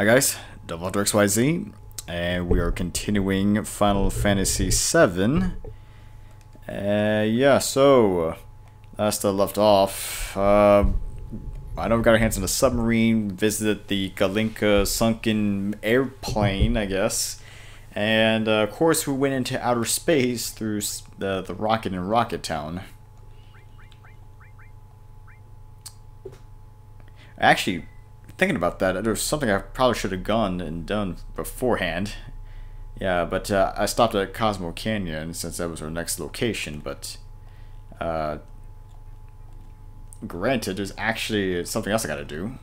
Hi guys, DevilHunterXYZ, and we are continuing Final Fantasy VII. Yeah, so last I left off, I know we got our hands on a submarine, visited the Galinka sunken airplane, I guess, and of course we went into outer space through the rocket in Rocket Town. Actually, thinking about that, there's something I probably should have gone and done beforehand. Yeah, but I stopped at Cosmo Canyon since that was our next location, but granted, there's actually something else I gotta do.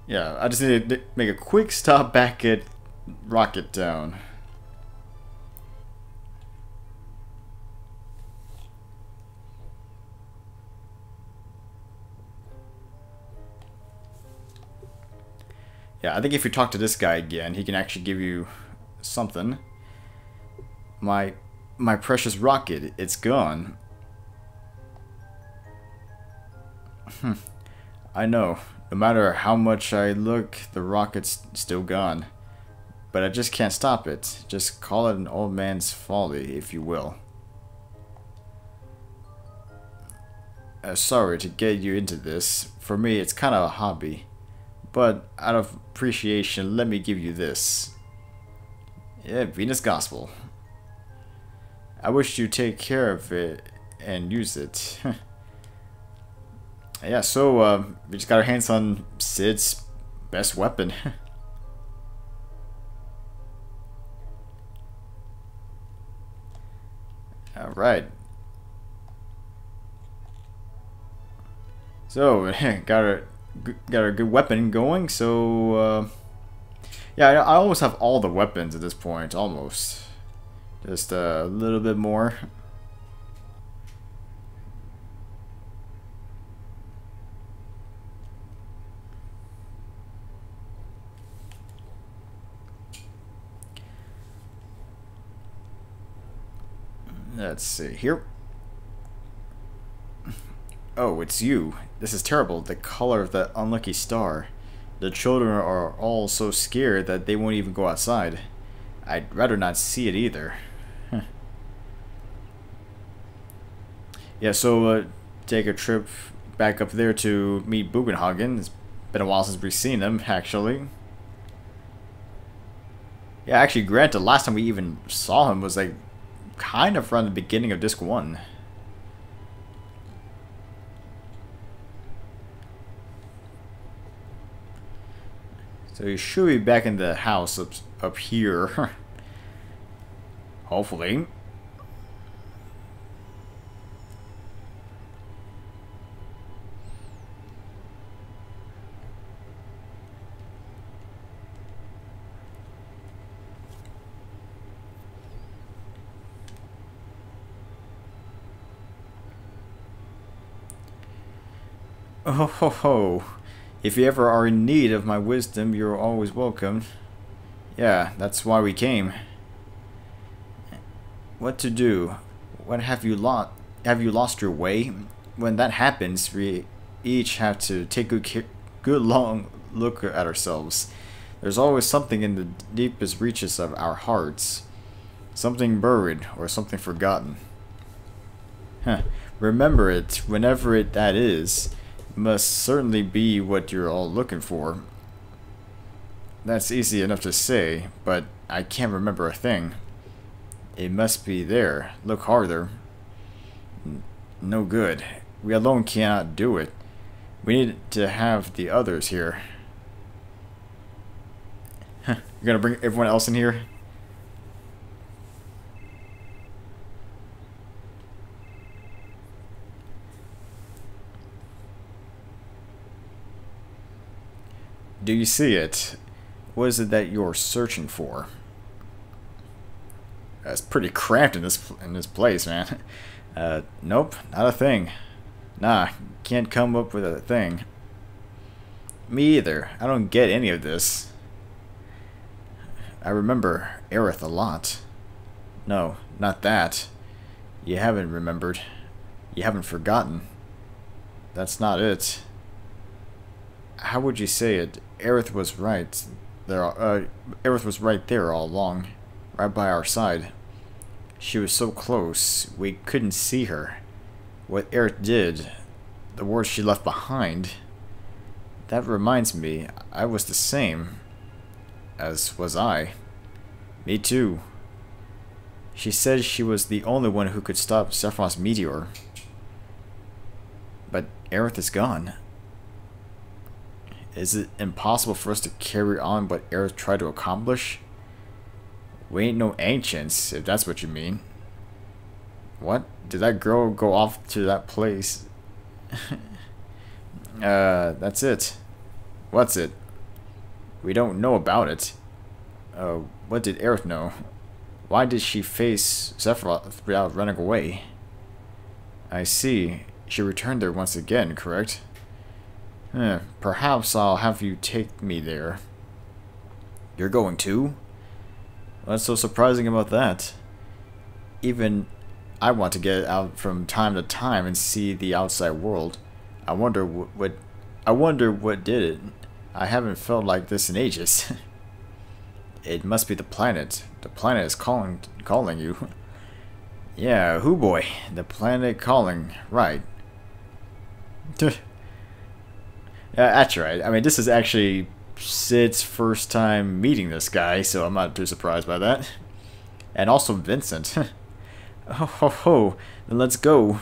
Yeah, I just need to make a quick stop back at Rocket Town. Yeah, I think if you talk to this guy again, he can actually give you something. My precious rocket, it's gone. I know. No matter how much I look, the rocket's still gone. But I just can't stop it. Just call it an old man's folly, if you will. Sorry to get you into this. For me, it's kind of a hobby. But out of appreciation, let me give you this. Yeah, Venus Gospel. I wish you'd take care of it and use it. Yeah, so we just got our hands on Cid's best weapon. Alright. So, got a good weapon going, so yeah, I almost have all the weapons at this point, almost. Just a little bit more. Let's see here. Oh, it's you. This is terrible. The color of that unlucky star. The children are all so scared that they won't even go outside. I'd rather not see it either. Yeah, so take a trip back up there to meet Bugenhagen. It's been a while since we've seen him, actually. Yeah, actually, granted, the last time we even saw him was like kind of around the beginning of Disc 1. So you should be back in the house up here. Hopefully. Oh ho ho. If you ever are in need of my wisdom, you're always welcome. Yeah, that's why we came. What to do? When have you lost your way? When that happens, we each have to take a good long look at ourselves. There's always something in the deepest reaches of our hearts. Something buried or something forgotten. Remember it whenever that is. Must certainly be what you're all looking for. That's easy enough to say, but I can't remember a thing. It must be there. Look harder. No good. We alone cannot do it. We need to have the others here. You're gonna bring everyone else in here? Do you see it? What is it that you're searching for? It's pretty cramped in this place, man. Nope, not a thing. Nah, can't come up with a thing. Me either. I don't get any of this. I remember Aerith a lot. No, not that. You haven't remembered. You haven't forgotten. That's not it. how would you say it? Aerith was right. Aerith was right there all along, right by our side. She was so close, we couldn't see her. What Aerith did, the words she left behind, that reminds me, I was the same. As was I. Me too. She said she was the only one who could stop Sephiroth's meteor. But Aerith is gone. Is it impossible for us to carry on what Aerith tried to accomplish? We ain't no ancients, if that's what you mean. What? Did that girl go off to that place? That's it. What's it? We don't know about it. What did Aerith know? Why did she face Sephiroth without running away? I see. She returned there once again, correct? Perhaps I'll have you take me there. You're going too? What's so surprising about that? Even I want to get out from time to time and see the outside world. I wonder what did it. I haven't felt like this in ages. It must be the planet. The planet is calling you. Yeah, hoo boy. The planet calling. Right. That's right. I mean, this is actually Sid's first time meeting this guy, so I'm not too surprised by that. And also Vincent. Ho ho ho. Then let's go.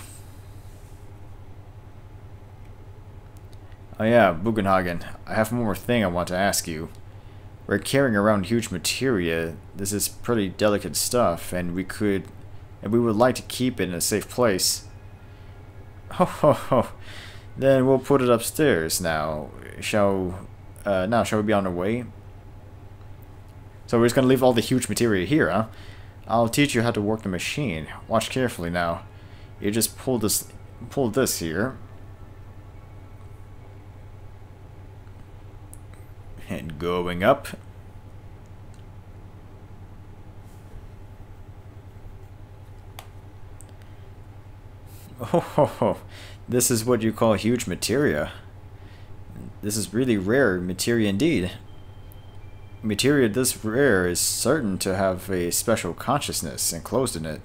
Oh yeah, Bugenhagen. I have one more thing I want to ask you. We're carrying around huge materia. This is pretty delicate stuff, and we would like to keep it in a safe place. Ho ho ho. Then we'll put it upstairs now. Shall we be on our way? So we're just gonna leave all the huge materia here, huh? I'll teach you how to work the machine. Watch carefully now. You just pull this here. And going up. Oh, ho, ho. This is what you call huge materia. This is really rare materia indeed. Materia this rare is certain to have a special consciousness enclosed in it.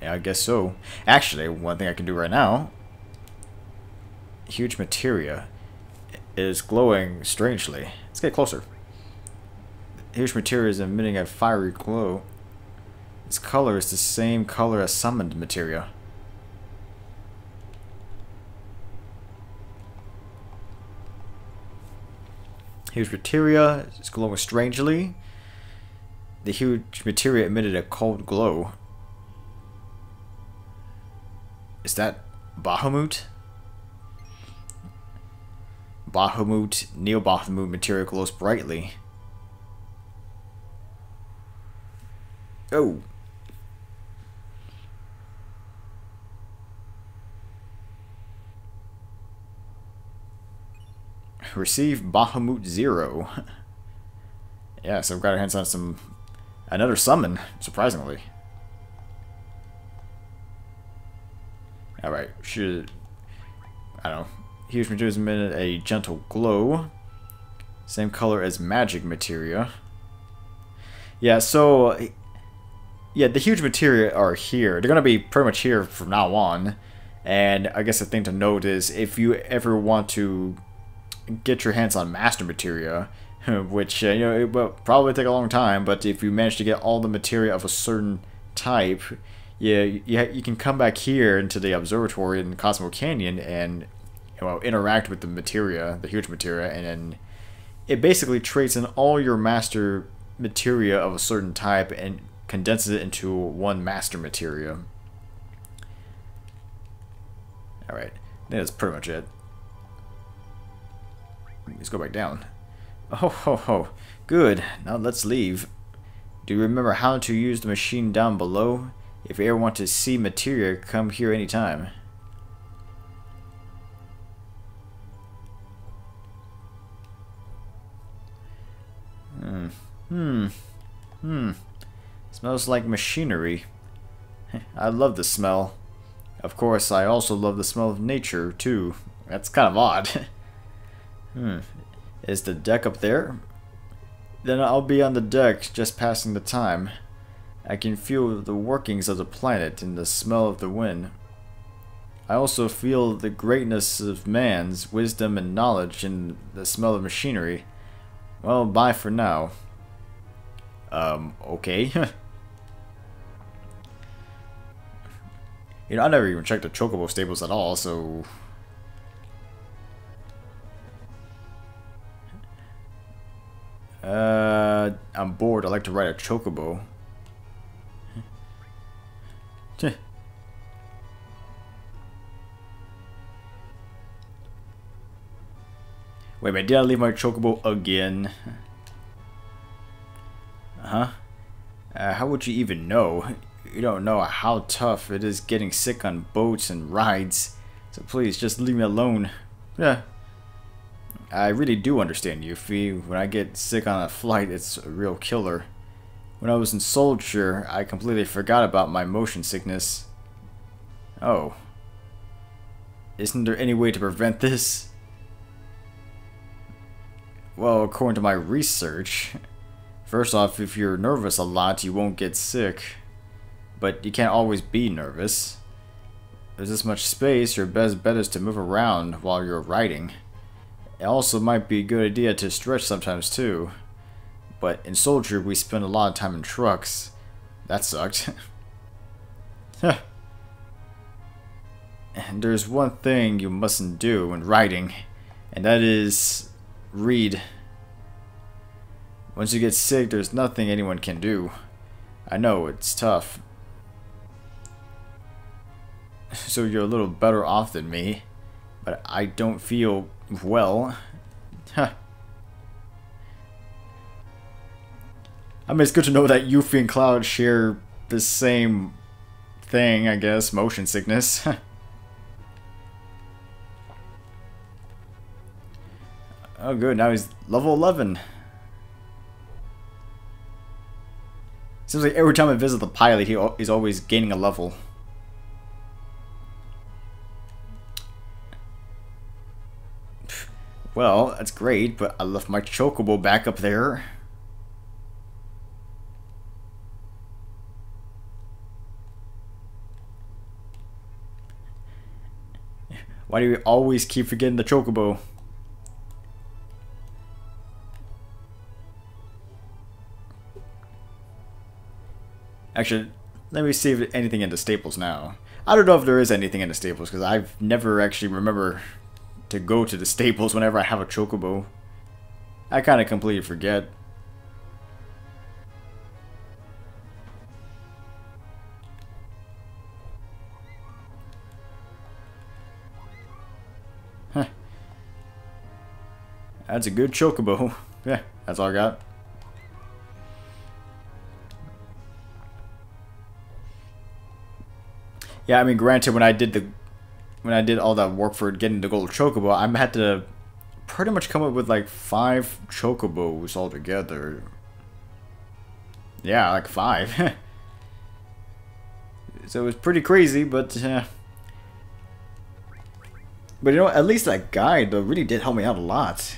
Yeah, I guess so. Actually, one thing I can do right now. Huge materia is glowing strangely. Let's get closer. Huge materia is emitting a fiery glow. Its color is the same color as summoned materia. Huge materia is glowing strangely. The huge materia emitted a cold glow. Is that Bahamut? Bahamut, Neo-Bahamut material glows brightly. Oh. Receive Bahamut 0. Yeah, so we've got our hands on another summon, surprisingly. Alright, I don't know. Huge materia emitted a gentle glow. Same color as magic materia. Yeah, so yeah, the huge materia are here. They're gonna be pretty much here from now on. And I guess the thing to note is if you ever want to get your hands on master materia, which you know, it will probably take a long time, but if you manage to get all the materia of a certain type, yeah, you can come back here into the observatory in Cosmo Canyon and interact with the materia, the huge materia, and then it basically trades in all your master materia of a certain type and condenses it into one master materia. Alright, I think that's pretty much it. Let's go back down. Oh ho ho. Good. Now let's leave. Do you remember how to use the machine down below? If you ever want to see materia, come here anytime. Smells like machinery. I love the smell. Of course, I also love the smell of nature, too. That's kind of odd. Is the deck up there? Then I'll be on the deck, just passing the time. I can feel the workings of the planet and the smell of the wind. I also feel the greatness of man's wisdom and knowledge and the smell of machinery. Well, bye for now. Okay. You know, I never even checked the Chocobo stables at all, so... I'm bored. I like to ride a Chocobo. Wait a minute, did I leave my Chocobo again? How would you even know? You don't know how tough it is getting sick on boats and rides. So please, just leave me alone. Yeah. I really do understand, Yuffie. When I get sick on a flight, it's a real killer. When I was in Soldier, I completely forgot about my motion sickness. Oh. Isn't there any way to prevent this? Well, according to my research, first off, if you're nervous a lot, you won't get sick. But you can't always be nervous. There's this much space, your best bet is to move around while you're riding. It also might be a good idea to stretch sometimes too. But in Soldier, we spend a lot of time in trucks. That sucked. And there's one thing you mustn't do when riding, and that is read. Once you get sick, there's nothing anyone can do. I know, it's tough. So you're a little better off than me, but I don't feel well. I mean, it's good to know that Yuffie and Cloud share the same thing, I guess, motion sickness. Oh good, now he's level 11. Seems like every time I visit the pilot, he's always gaining a level. Well, that's great, but I left my Chocobo back up there. Why do we always keep forgetting the Chocobo? Actually, let me see if anything in the staples now. I don't know if there is anything in the staples, because I've never actually remember to go to the staples whenever I have a Chocobo. I kind of completely forget. Huh. That's a good Chocobo. Yeah, that's all I got. Yeah, I mean, granted, when I did all that work for getting the gold Chocobo, I had to pretty much come up with like 5 Chocobos altogether. Yeah, like 5. So it was pretty crazy, but you know, at least that guide though really did help me out a lot.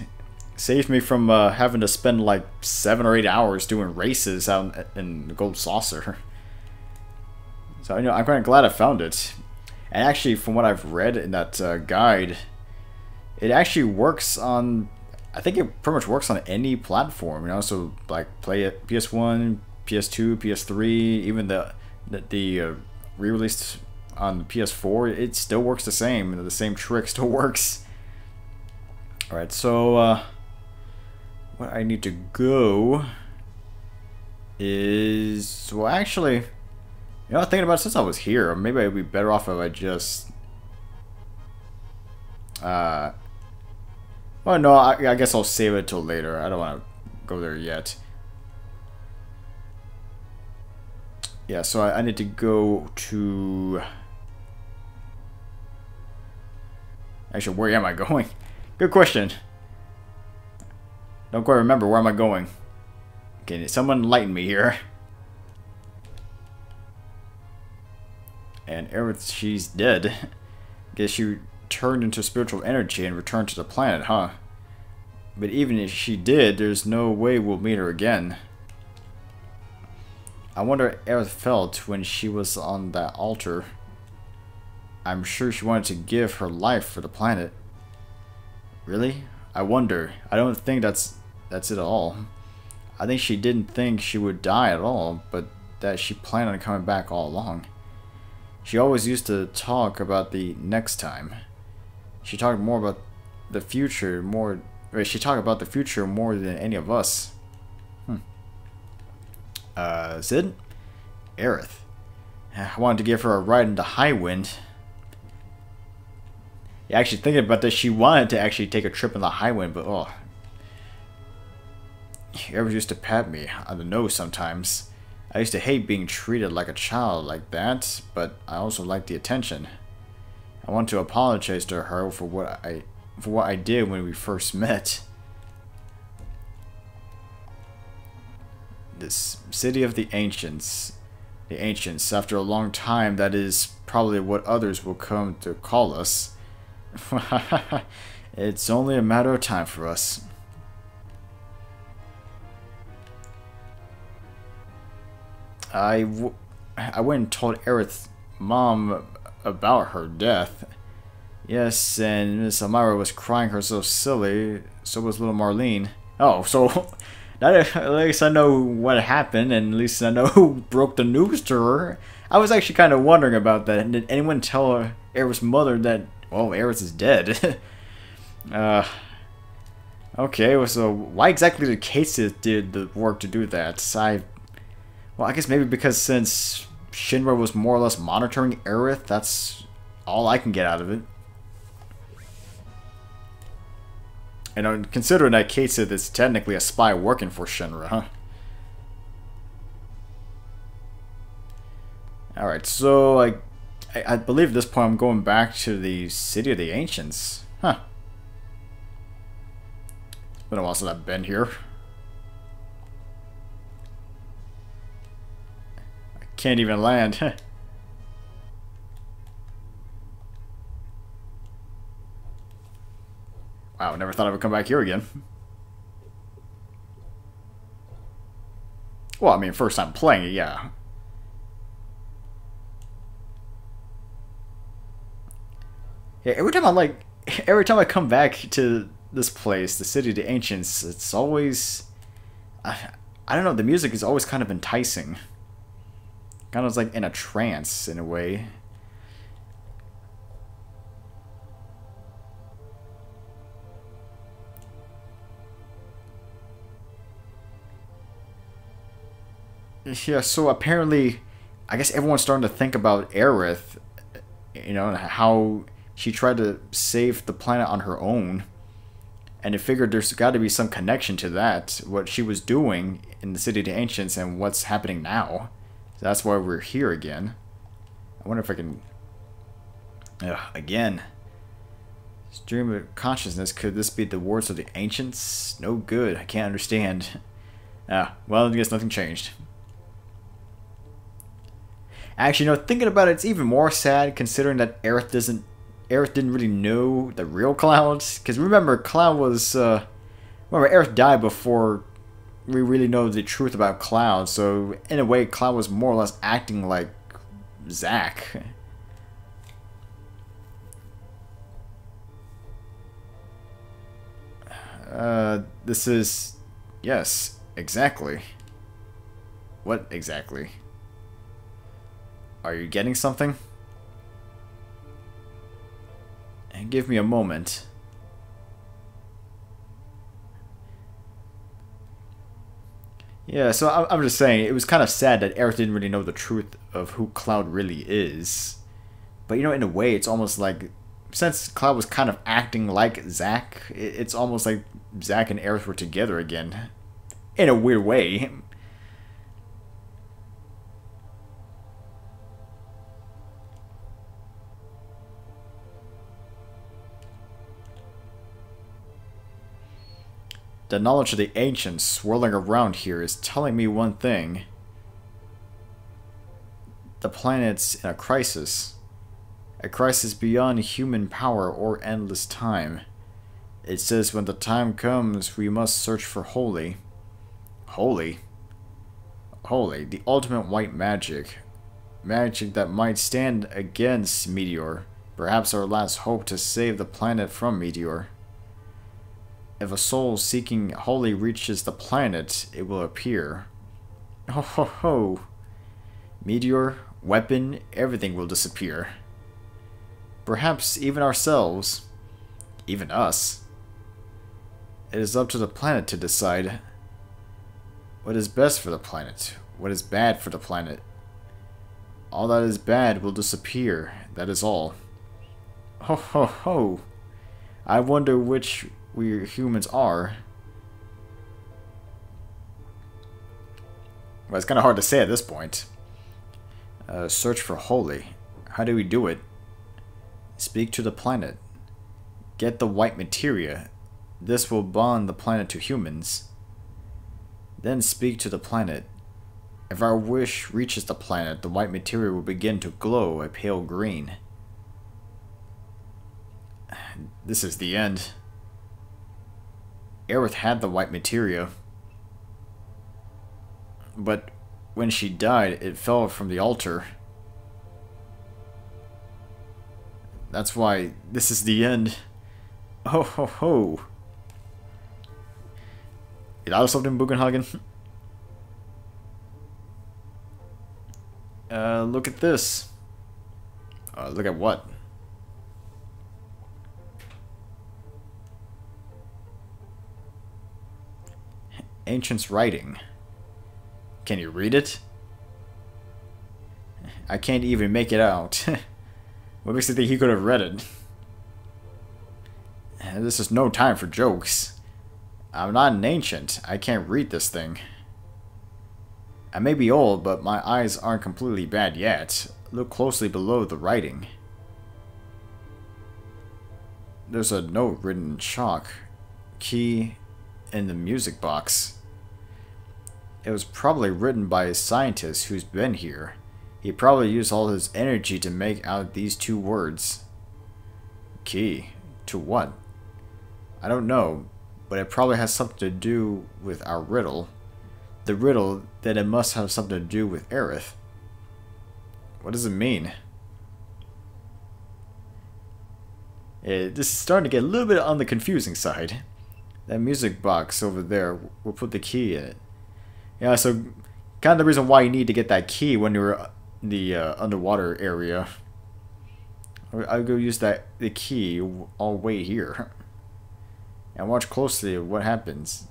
Saved me from having to spend like 7 or 8 hours doing races out in the Gold Saucer. So, you know, I'm kind of glad I found it. And actually, from what I've read in that guide, it actually works on... I think it pretty much works on any platform, you know? So, like, play it PS1, PS2, PS3, even the re-released on the PS4, it still works the same. The same trick still works. Alright, so, what I need to go is... Well, actually... You know, thinking about it, since I was here, maybe I'd be better off if I just... Well, no, I guess I'll save it till later. I don't want to go there yet. Yeah, so I need to go to... Actually, where am I going? Good question. Don't quite remember. Where am I going? Can someone enlighten me here? And Aerith, she's dead. Guess she turned into spiritual energy and returned to the planet, huh? But even if she did, there's no way we'll meet her again. I wonder how Aerith felt when she was on that altar. I'm sure she wanted to give her life for the planet. Really? I wonder. I don't think that's it at all. I think she didn't think she would die at all, but that she planned on coming back all along. She always used to talk about the next time. She talked more about the future more. She talked about the future more than any of us. Sid? Aerith. I wanted to give her a ride into High Wind. Yeah, actually thinking about this, she wanted to actually take a trip in the High Wind, but oh. Aerith used to pat me on the nose sometimes. I used to hate being treated like a child like that, but I also liked the attention. I want to apologize to her for what I did when we first met. This city of the ancients. The ancients, after a long time, that is probably what others will come to call us. It's only a matter of time for us. I went and told Aerith's mom about her death. Yes, and Miss Amira was crying her so silly. So was little Marlene. Oh, so at least I know what happened, and at least I know who broke the news to her. I was actually kind of wondering about that. Did anyone tell Aerith's mother that, well, Aerith is dead? Okay, so why exactly did Casey did the work to do that? Well, I guess maybe because since Shinra was more or less monitoring Aerith, that's all I can get out of it. And considering that Casey is technically a spy working for Shinra, huh? Alright, so I believe at this point I'm going back to the City of the Ancients. Huh. It's been a while since I've been here. I can't even land. Wow, never thought I would come back here again. Well, I mean, first time playing it, yeah. Yeah, every time I come back to this place, the City of the Ancients, it's always, I don't know, the music is always kind of enticing. Kind of like in a trance, in a way. Yeah, so apparently, I guess everyone's starting to think about Aerith, you know, and how she tried to save the planet on her own. And it figured there's got to be some connection to that, what she was doing in the City of the Ancients and what's happening now. So that's why we're here again. I wonder if I can... again. Stream of consciousness, could this be the words of the Ancients? No good, I can't understand. Well, I guess nothing changed. Actually, you know, thinking about it, it's even more sad considering that Aerith didn't really know the real Cloud. Because remember, Cloud was, remember, Aerith died before we really know the truth about Cloud. So, in a way, Cloud was more or less acting like Zack. This is... Yes, exactly. What exactly? Are you getting something? And give me a moment. Yeah, so I'm just saying, it was kind of sad that Aerith didn't really know the truth of who Cloud really is. But, you know, in a way, it's almost like, since Cloud was kind of acting like Zack, it's almost like Zack and Aerith were together again. In a weird way. The knowledge of the ancients swirling around here is telling me one thing. The planet's in a crisis. A crisis beyond human power or endless time. It says when the time comes, we must search for holy. Holy? Holy, the ultimate white magic. Magic that might stand against Meteor. Perhaps our last hope to save the planet from Meteor. If a soul seeking holy reaches the planet, it will appear. Ho ho ho! Meteor, weapon, everything will disappear. Perhaps even ourselves. Even us. It is up to the planet to decide what is best for the planet, what is bad for the planet. All that is bad will disappear, that is all. Ho ho ho! I wonder which we humans are. Well, it's kind of hard to say at this point. Search for holy. How do we do it? Speak to the planet. Get the white materia. This will bond the planet to humans. Then speak to the planet. If our wish reaches the planet, the white materia will begin to glow a pale green. This is the end. Aerith had the white materia. But when she died, it fell from the altar. That's why this is the end. Ho ho ho. Ist alles auf dem Bugenhagen? Look at this. Look at what? Ancient's writing. Can you read it? I can't even make it out. What makes you think he could have read it? This is no time for jokes. I'm not an ancient. I can't read this thing. I may be old, but my eyes aren't completely bad yet. Look closely below the writing. There's a note written in chalk. Key in the music box. It was probably written by a scientist who's been here. He probably used all his energy to make out these two words. Key? To what? I don't know, but it probably has something to do with our riddle. The riddle, that it must have something to do with Aerith. What does it mean? This is starting to get a little bit on the confusing side. That music box over there, we'll put the key in it. Yeah, so kind of the reason why you need to get that key when you're in the underwater area. I'll go use the key. I'll wait here. And watch closely what happens.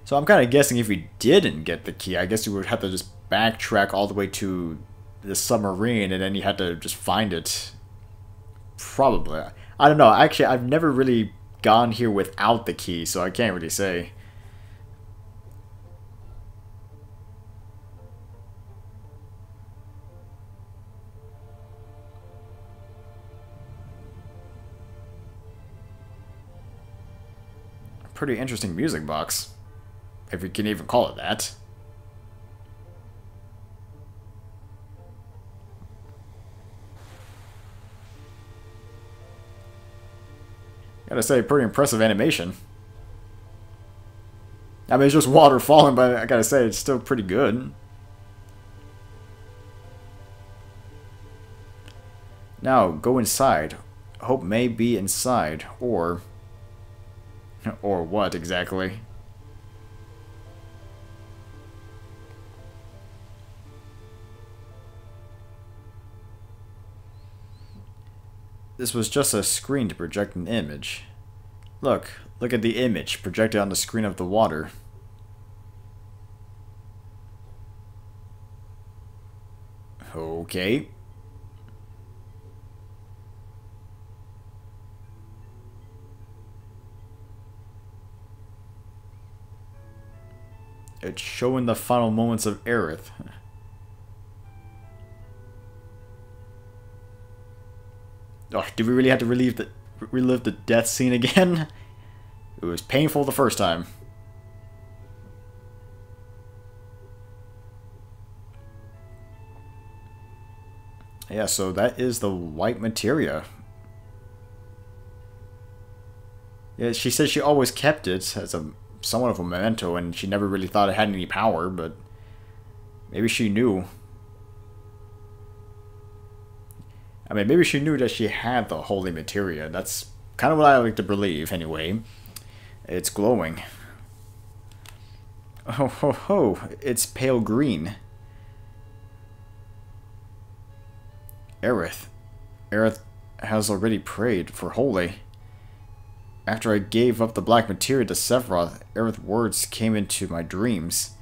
So I'm kind of guessing if we didn't get the key, I guess you would have to just backtrack all the way to the submarine and then you had to just find it. Probably. I don't know. Actually, I've never really gone here without the key, so I can't really say. Pretty interesting music box, if you can even call it that. Gotta say, pretty impressive animation. I mean, it's just water falling, but I gotta say, it's still pretty good. Now, go inside. Hope may be inside, or... Or what, exactly? This was just a screen to project an image. Look at the image projected on the screen of the water. Okay. It's showing the final moments of Aerith. Oh, do we really have to relive the death scene again? It was painful the first time. Yeah, so that is the white materia. Yeah, she said she always kept it as a somewhat of a memento, and she never really thought it had any power, but maybe she knew. I mean, maybe she knew that she had the holy materia. That's kind of what I like to believe, anyway. It's glowing. Oh, ho, ho. It's pale green. Aerith. Aerith has already prayed for holy. After I gave up the black materia to Sephiroth, Aerith's words came into my dreams.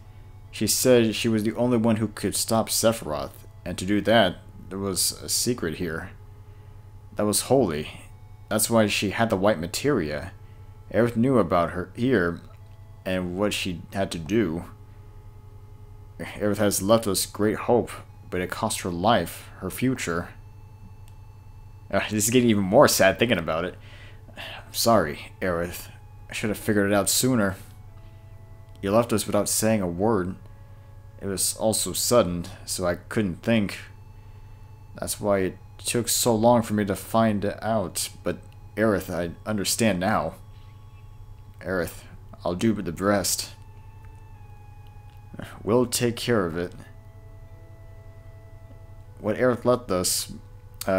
She said she was the only one who could stop Sephiroth, and to do that, there was a secret here. That was holy. That's why she had the white materia. Aerith knew about her here, and what she had to do. Aerith has left us great hope, but it cost her life, her future. This is getting even more sad thinking about it. I'm sorry, Aerith. I should have figured it out sooner. You left us without saying a word. It was also sudden, so I couldn't think. That's why it took so long for me to find out. But Aerith, I understand now. Aerith, I'll do the rest. We'll take care of it. What Aerith left us,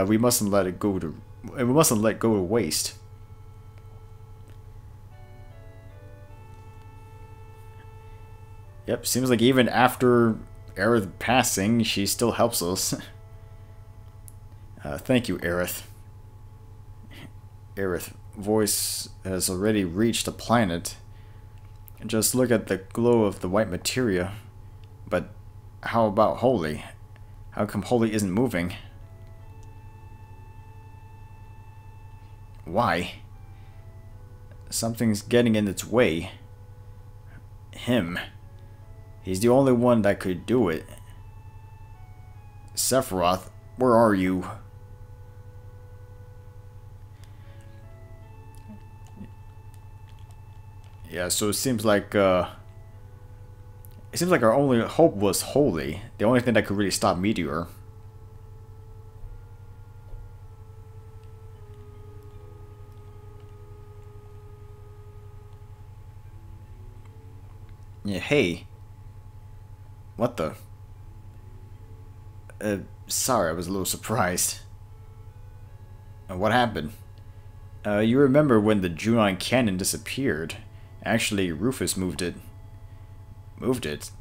we mustn't let it go to. We mustn't let go to waste. Yep, seems like even after Aerith passing, she still helps us. Thank you, Aerith. Aerith, voice has already reached the planet. Just look at the glow of the white materia. But how about Holy? How come Holy isn't moving? Why? Something's getting in its way. Him. He's the only one that could do it. Sephiroth, where are you? Yeah, so it seems like our only hope was Holy, the only thing that could really stop Midgar. Yeah, hey. What the? Sorry, I was a little surprised. What happened? You remember when the Junon cannon disappeared? Actually, Rufus moved it. Moved it?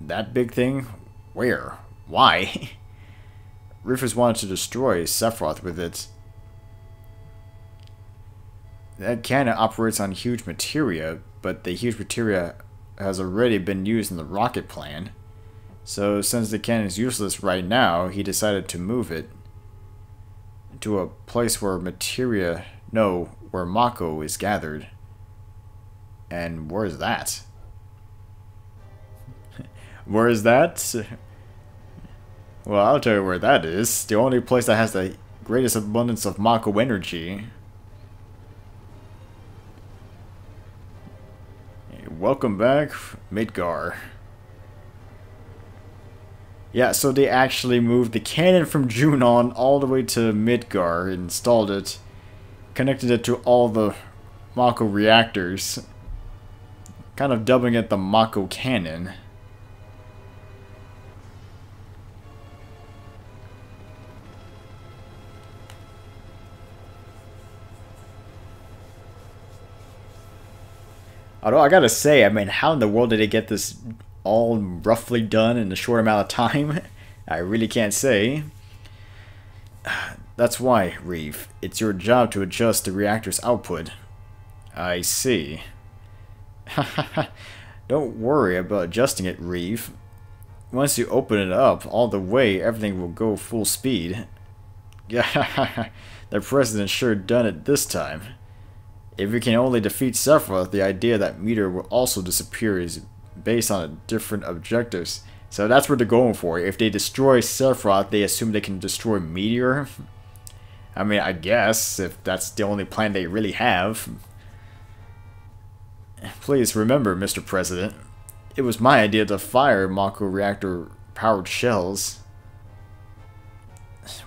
That big thing? Where? Why? Rufus wanted to destroy Sephiroth with it. That cannon operates on huge materia, but the huge materia has already been used in the rocket plan. So, since the cannon is useless right now, he decided to move it to a place where where Mako is gathered. And where is that? Where is that? Well, I'll tell you where that is. The only place that has the greatest abundance of Mako energy. Hey, welcome back, Midgar. Yeah, so they actually moved the cannon from Junon all the way to Midgar, installed it, connected it to all the Mako reactors, kind of dubbing it the Mako cannon. Although I gotta say, I mean, how in the world did they get this all roughly done in a short amount of time? I really can't say. That's why, Reeve. It's your job to adjust the reactor's output. I see. Don't worry about adjusting it, Reeve. Once you open it up all the way, everything will go full speed. Yeah, the president sure done it this time. If we can only defeat Sephiroth, the idea that Meteor will also disappear is based on different objectives. So that's what they're going for. If they destroy Sephiroth, they assume they can destroy Meteor. I mean, I guess, if that's the only plan they really have. Please remember, Mr. President, it was my idea to fire Mako reactor-powered shells.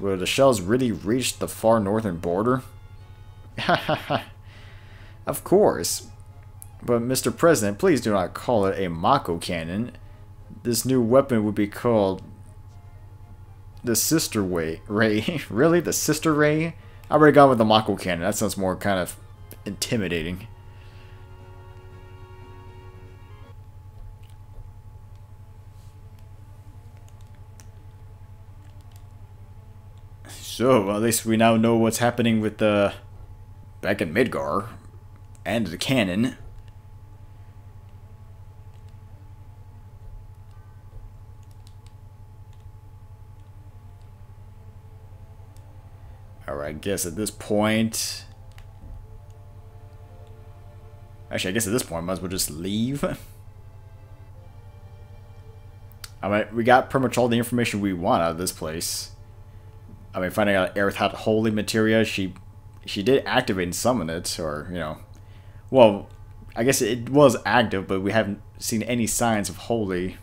Will the shells really reach the far northern border? Of course. But Mr. President, please do not call it a Mako cannon. This new weapon would be called the Sister Ray. Really? The Sister Ray? I already got with the Mako cannon. That sounds more kind of intimidating. So, at least we now know what's happening with the back in Midgar and the cannon. Alright, I guess at this point... Actually, I guess at this point I might as well just leave. Alright, we got pretty much all the information we want out of this place. I mean, finding out Aerith had holy materia, she did activate and summon it, or, you know... Well, I guess it was active, but we haven't seen any signs of holy.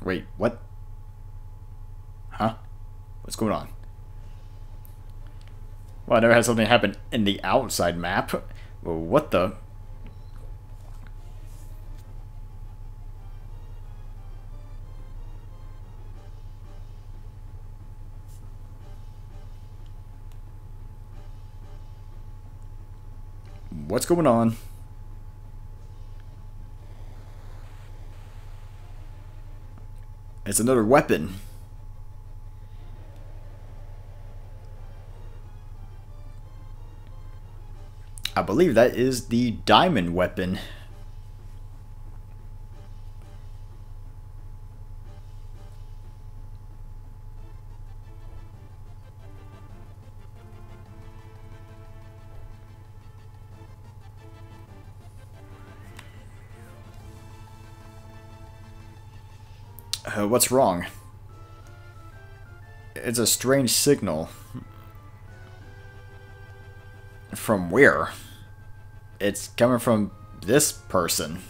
Wait, what? Huh? What's going on? Well, I never had something happen in the outside map. Well, what the? What's going on? It's another weapon. I believe that is the diamond weapon. What's wrong? It's a strange signal. From where? It's coming from this person.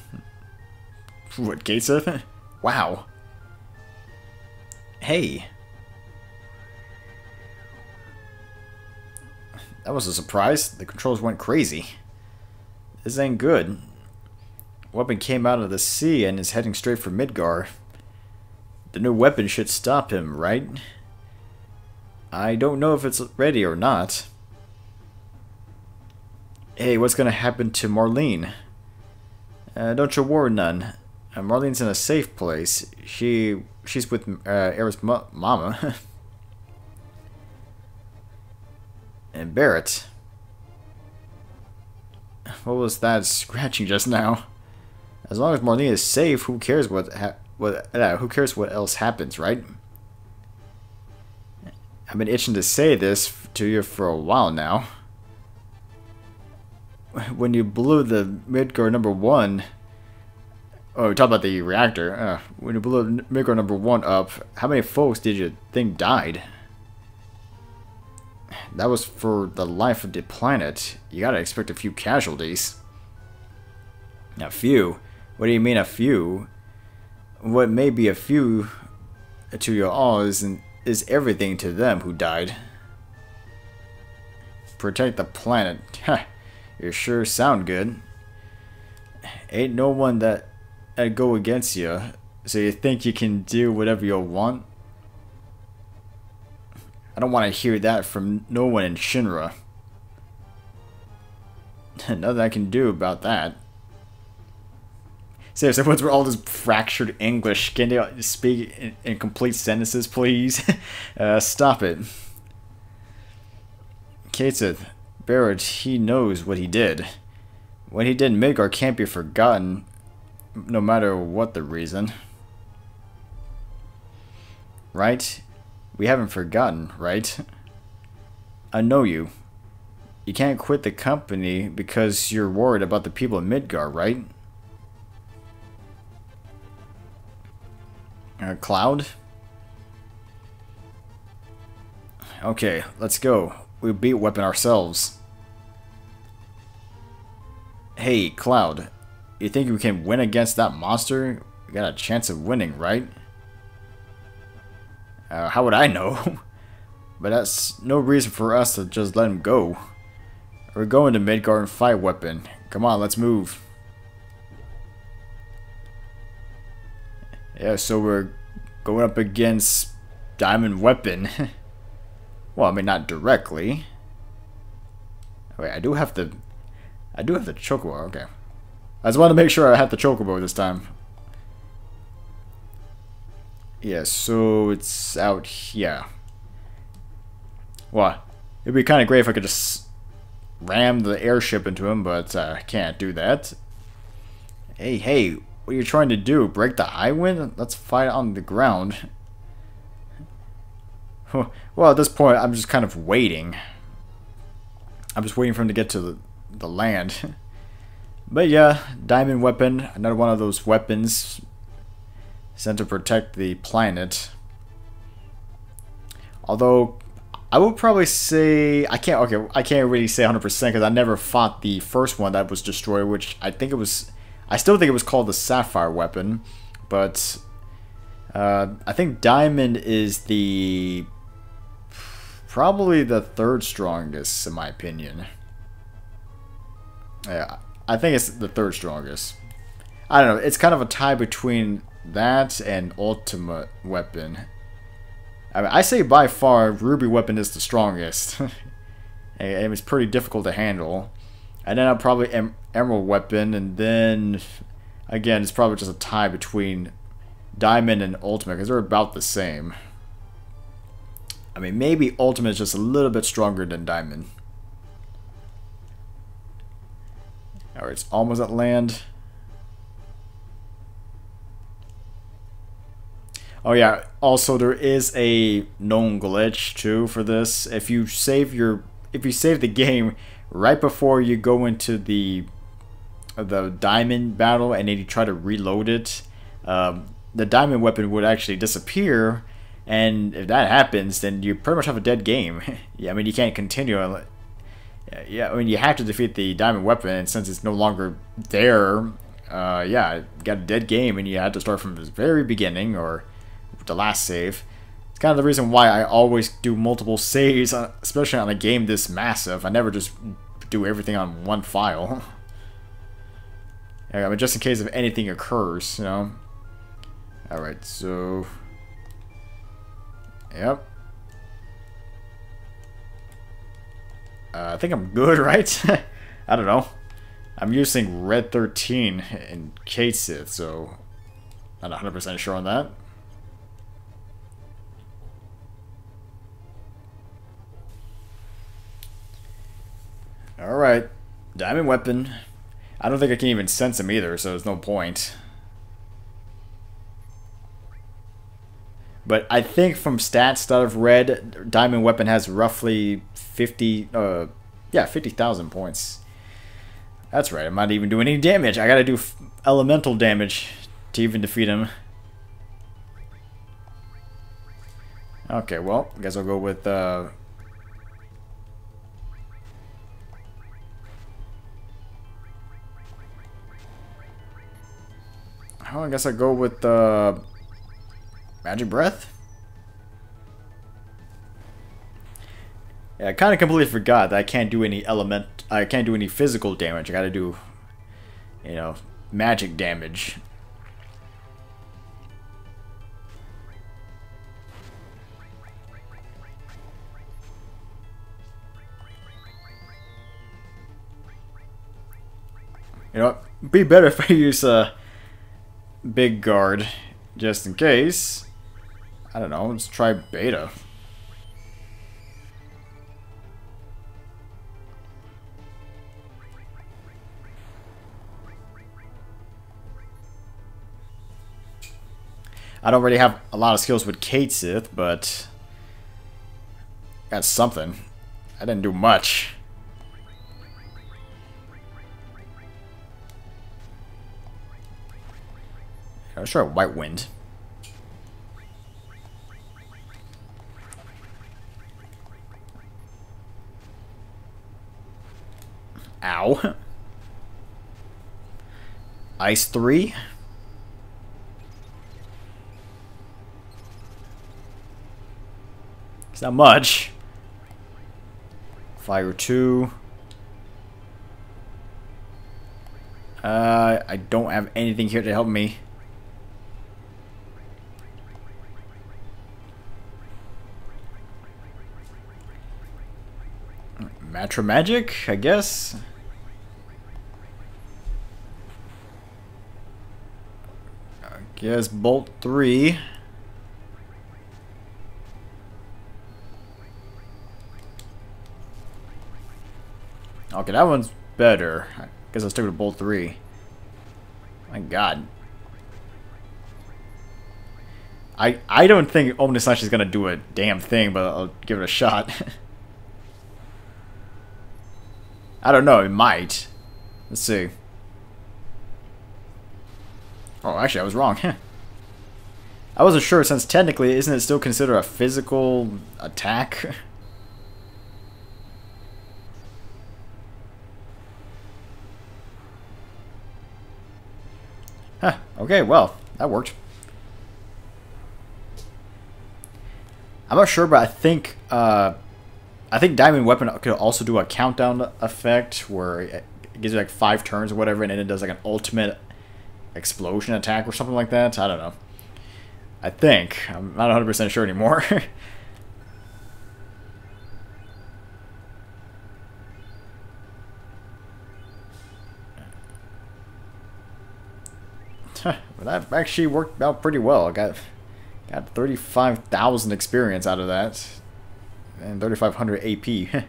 What, Gateseth? Wow. Hey. That was a surprise. The controls went crazy. This ain't good. Weapon came out of the sea and is heading straight for Midgar. The new weapon should stop him, right? I don't know if it's ready or not. Hey, what's gonna happen to Marlene? Don't you worry none. Marlene's in a safe place. She's with Aerith's mama. And Barrett. What was that scratching just now? As long as Marlene is safe, who cares who cares what else happens, right? I've been itching to say this to you for a while now. When you blew the Midgar #1... Oh, talk about the reactor. When you blew Midgar #1 up, how many folks did you think died? That was for the life of the planet. You gotta expect a few casualties. A few? What do you mean a few? What may be a few to you all is everything to them who died. Protect the planet. You sure sound good. Ain't no one that'd go against you, so you think you can do whatever you want? I don't want to hear that from no one in Shinra. Nothing I can do about that. Seriously, what's with all this fractured English? Can you speak in complete sentences, please? Stop it. Gateseth, Barrett, he knows what he did. What he did in Midgar can't be forgotten, no matter what the reason. Right? We haven't forgotten, right? I know you. You can't quit the company because you're worried about the people in Midgar, right? Cloud? Okay, let's go. We beat Weapon ourselves. Hey, Cloud. You think we can win against that monster? We got a chance of winning, right? How would I know? But that's no reason for us to just let him go. We're going to Midgar and fight Weapon. Come on, let's move. Yeah, so we're going up against Diamond Weapon. Well, I mean, not directly. Wait, I do have the Chocobo, okay. I just wanted to make sure I had the Chocobo this time. Yeah, so it's out here. Well, it'd be kind of great if I could just ram the airship into him, but I can't do that. Hey, what are you trying to do? Break the high wind? Let's fight on the ground. Well, at this point, I'm just kind of waiting. I'm just waiting for him to get to the land. But yeah, Diamond Weapon, another one of those weapons sent to protect the planet. Although, I would probably say, I can't really say 100% because I never fought the first one that was destroyed, which I still think it was called the Sapphire Weapon, but I think Diamond is probably the third strongest in my opinion. Yeah, I think it's the third strongest. I don't know, it's kind of a tie between that and Ultimate Weapon. I mean, I say by far Ruby Weapon is the strongest. And it's pretty difficult to handle. And then I'll probably Emerald Weapon, and then again it's probably just a tie between Diamond and Ultimate because they're about the same. I mean, maybe Ultimate is just a little bit stronger than Diamond. Alright, it's almost at land. Oh yeah, also there is a known glitch too for this. If you save the game right before you go into the Diamond battle and then you try to reload it, the Diamond Weapon would actually disappear. And if that happens, then you pretty much have a dead game. Yeah, I mean, you can't continue. Yeah, I mean, you have to defeat the Diamond Weapon, and since it's no longer there, yeah, you got a dead game, and you had to start from the very beginning, or the last save. It's kind of the reason why I always do multiple saves, especially on a game this massive. I never just do everything on one file. I mean, just in case if anything occurs, you know. Alright, so... Yep. I think I'm good, right? I don't know. I'm using Red 13 in Katesith, so I'm not 100% sure on that. Alright. Diamond Weapon. I don't think I can even sense him either, so there's no point. But I think from stats that I've read, Diamond Weapon has roughly 50,000 points. That's right, I'm not even doing any damage. I gotta do elemental damage to even defeat him. Okay, well, I guess I'll go with, oh, I guess I'll go with, Magic Breath? Yeah, I kind of completely forgot that I can't do any physical damage. I gotta do, you know, magic damage. You know what? It'd be better if I use a big guard, just in case. I don't know, let's try Beta. I don't really have a lot of skills with Katesith, but that's something. I didn't do much. Let's try White Wind. Ow. Ice 3. It's not much. Fire 2. I don't have anything here to help me. Matra Magic, I guess. I guess Bolt 3. Okay, that one's better. I guess I'll stick with Bolt 3. My god. I don't think Omni Slash is gonna do a damn thing, but I'll give it a shot. I don't know, it might. Let's see. Oh, actually, I was wrong. I wasn't sure, since technically, isn't it still considered a physical attack? Huh, okay, well, that worked. I'm not sure, but I think Diamond Weapon could also do a countdown effect where it gives you like 5 turns or whatever, and then it does like an ultimate explosion attack or something like that. I don't know. I think. I'm not 100% sure anymore. But that actually worked out pretty well. I got 35,000 experience out of that. And 3,500 AP.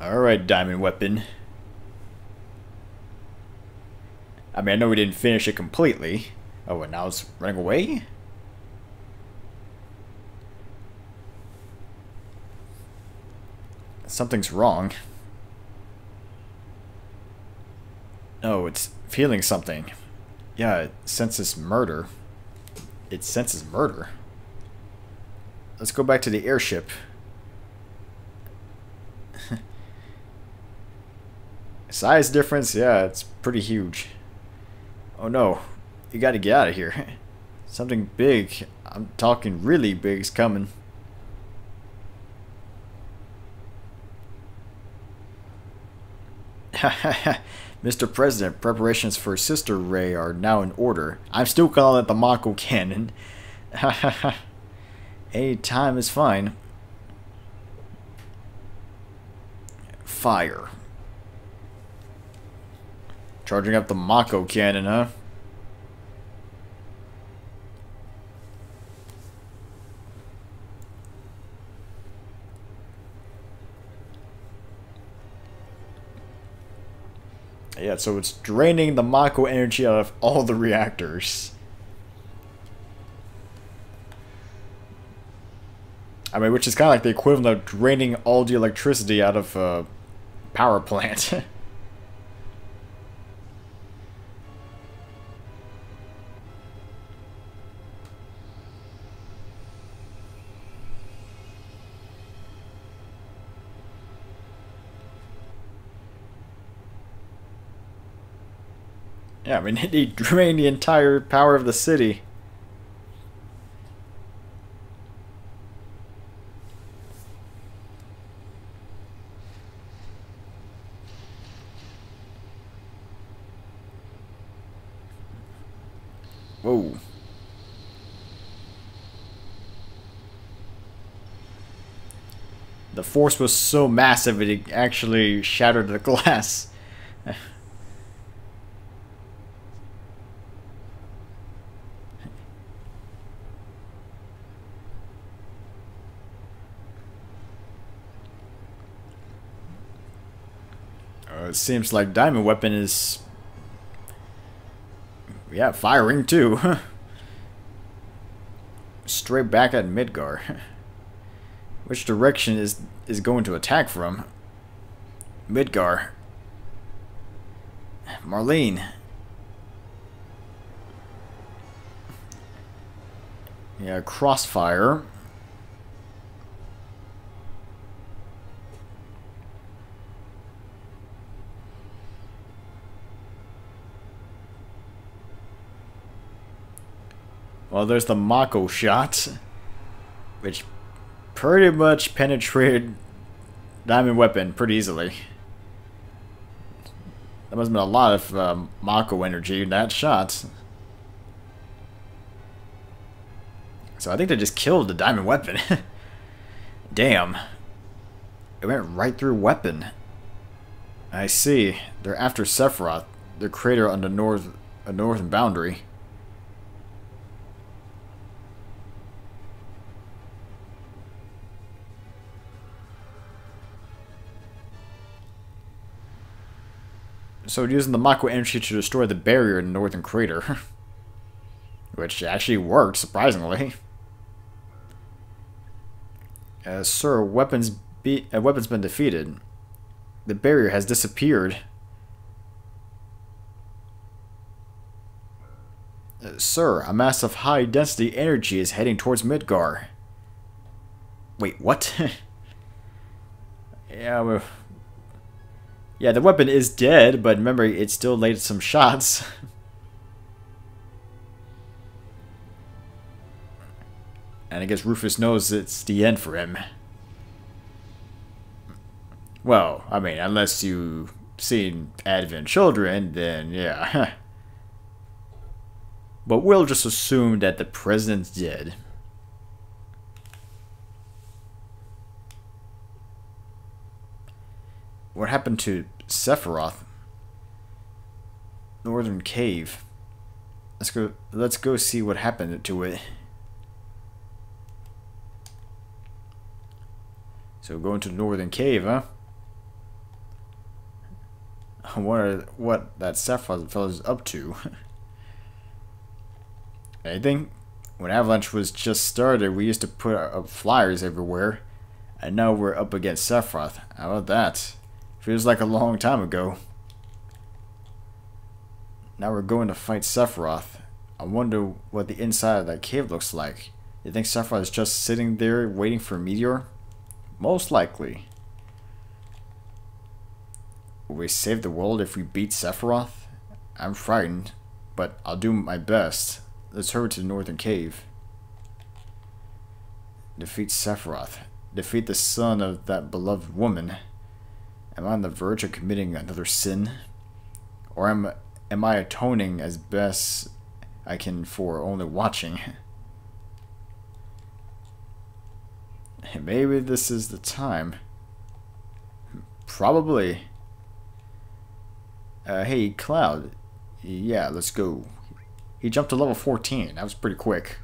Alright, Diamond Weapon. I mean, I know we didn't finish it completely. Oh, and now it's running away? Something's wrong. Oh, it's feeling something. Yeah, it senses murder. It senses murder. Let's go back to the airship. Size difference, yeah, it's pretty huge. Oh no, you gotta get out of here. Something big, I'm talking really big, is coming. Mr. President, preparations for Sister Ray are now in order. I'm still calling it the Mako Cannon. Any time is fine. Fire. Charging up the Mako Cannon, huh? Yeah, so it's draining the Mako energy out of all the reactors. I mean, which is kind of like the equivalent of draining all the electricity out of a power plant. Yeah, I mean, he drained the entire power of the city. Whoa. The force was so massive it actually shattered the glass. It seems like Diamond Weapon is, yeah, firing too. Straight back at Midgar. Which direction is going to attack from? Midgar. Marlene. Yeah, crossfire. Well, there's the Mako shot, which pretty much penetrated Diamond Weapon pretty easily. There must have been a lot of Mako energy in that shot. So I think they just killed the Diamond Weapon. Damn. It went right through Weapon. I see. They're after Sephiroth, the crater on the northern boundary. So using the Mako energy to destroy the barrier in the northern crater. Which actually worked, surprisingly. Sir, weapons been defeated. The barrier has disappeared. Sir, a mass of high-density energy is heading towards Midgar. Wait, what? Yeah, yeah, the weapon is dead, but remember, it still laid some shots. And I guess Rufus knows it's the end for him. Well, I mean, unless you've seen Advent Children, then yeah. But we'll just assume that the president's dead. What happened to Sephiroth? Northern Cave. Let's go see what happened to it. So going to the Northern Cave, huh? I wonder what that Sephiroth fellow's up to. Anything? When Avalanche was just started, we used to put up flyers everywhere. And now we're up against Sephiroth. How about that? Feels like a long time ago. Now we're going to fight Sephiroth. I wonder what the inside of that cave looks like. You think Sephiroth is just sitting there waiting for a meteor? Most likely. Will we save the world if we beat Sephiroth? I'm frightened, but I'll do my best. Let's hurry to the Northern Cave. Defeat Sephiroth. Defeat the son of that beloved woman. Am I on the verge of committing another sin? Or am I atoning as best I can for only watching? Maybe this is the time. Probably. Hey, Cloud. Yeah, let's go. He jumped to level 14. That was pretty quick.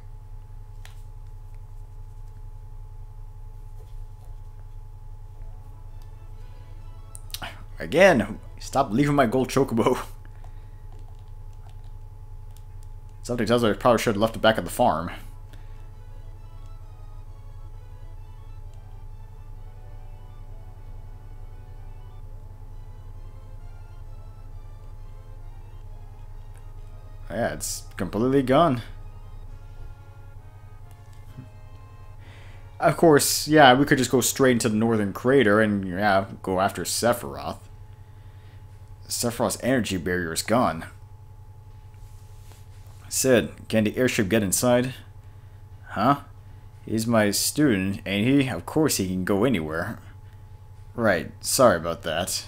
Again, stop leaving my gold chocobo. Something tells me I probably should have left it back at the farm. Yeah, it's completely gone. Of course, yeah, we could just go straight into the northern crater and, yeah, go after Sephiroth. Sephiroth's energy barrier is gone. Sid, can the airship get inside? Huh? He's my student, ain't he? Of course he can go anywhere. Right, sorry about that.